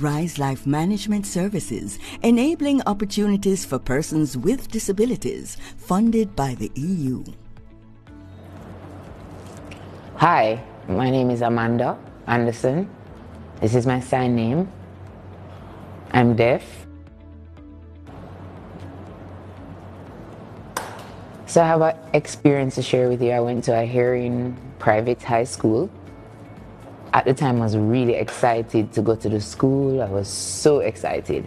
Rise Life Management Services, enabling opportunities for persons with disabilities, funded by the EU. Hi, my name is Amanda Anderson. This is my sign name. I'm deaf. So I have an experience to share with you. I went to a hearing private high school. At the time, I was really excited to go to the school. I was so excited.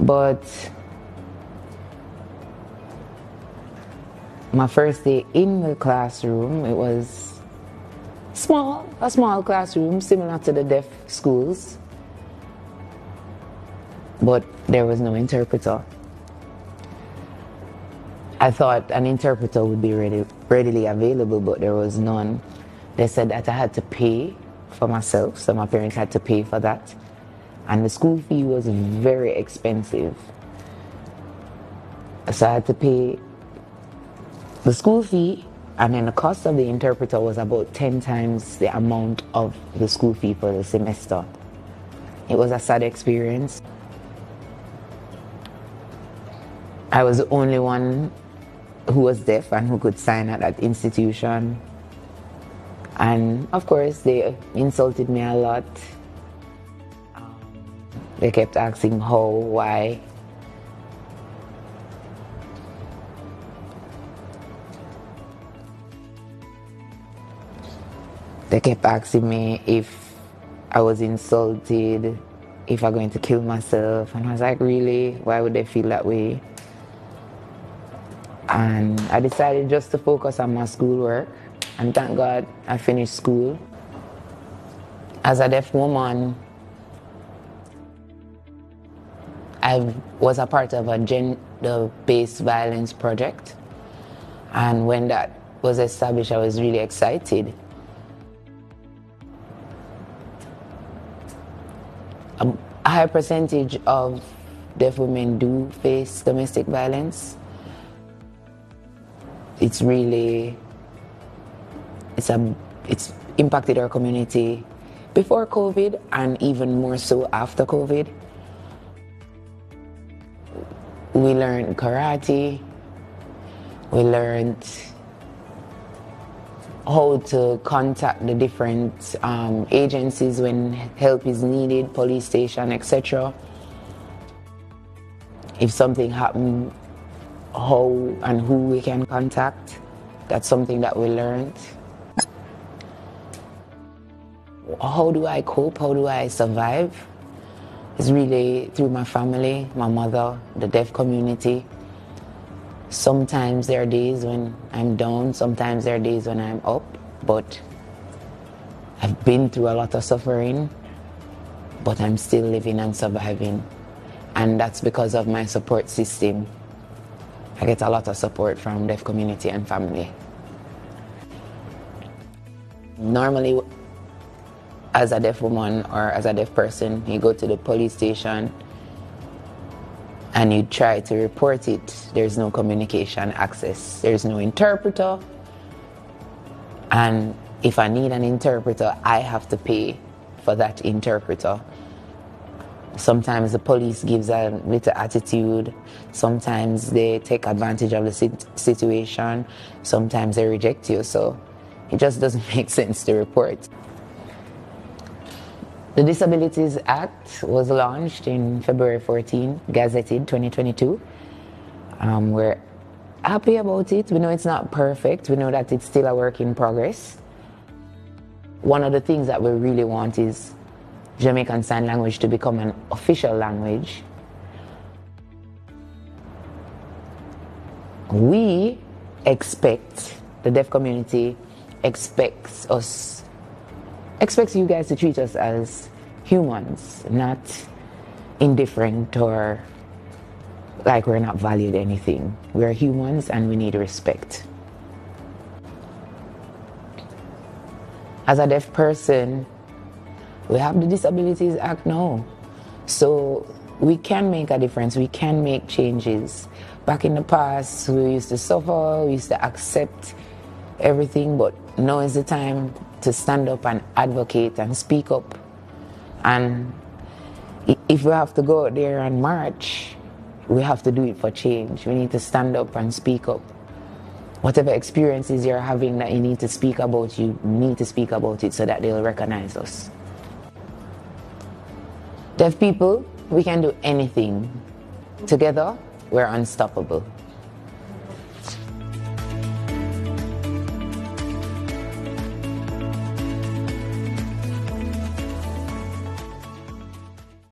But my first day in the classroom, it was a small classroom, similar to the deaf schools. But there was no interpreter. I thought an interpreter would be readily available, but there was none. They said that I had to pay for myself, so my parents had to pay for that. And the school fee was very expensive. So I had to pay the school fee, and then the cost of the interpreter was about 10 times the amount of the school fee for the semester. It was a sad experience. I was the only one who was deaf and who could sign at that institution. And of course, they insulted me a lot. They kept asking how, why. They kept asking me if I was insulted, if I'm going to kill myself. And I was like, really? Why would they feel that way? And I decided just to focus on my schoolwork. And thank God I finished school. As a deaf woman, I was a part of a gender-based violence project. And when that was established, I was really excited. A high percentage of deaf women do face domestic violence. It's impacted our community before COVID and even more so after COVID. We learned karate. We learned how to contact the different agencies when help is needed, police station, etc. If something happened, how and who we can contact. That's something that we learned. How do I cope? How do I survive? It's really through my family, my mother, the deaf community. Sometimes there are days when I'm down, sometimes there are days when I'm up, but I've been through a lot of suffering, but I'm still living and surviving. And that's because of my support system. I get a lot of support from deaf community and family. Normally, as a deaf woman or as a deaf person, you go to the police station and you try to report it. There's no communication access. There's no interpreter. And if I need an interpreter, I have to pay for that interpreter. Sometimes the police gives a little attitude. Sometimes they take advantage of the situation. Sometimes they reject you. So it just doesn't make sense to report. The Disabilities Act was launched in February 14, gazetted 2022. We're happy about it. We know it's not perfect. We know that it's still a work in progress. One of the things that we really want is Jamaican Sign Language to become an official language. We expect, the deaf community expects you guys to treat us as humans, not indifferent or like we're not valued anything. We're humans and we need respect. As a deaf person, we have the Disabilities Act now. So we can make a difference, we can make changes. Back in the past, we used to suffer, we used to accept everything, but now is the time to stand up and advocate and speak up And if we have to go out there and march, we have to do it for change. We need to stand up and speak up. Whatever experiences you're having that you need to speak about, you need to speak about it so that they'll recognize us. Deaf people, we can do anything. Together, we're unstoppable.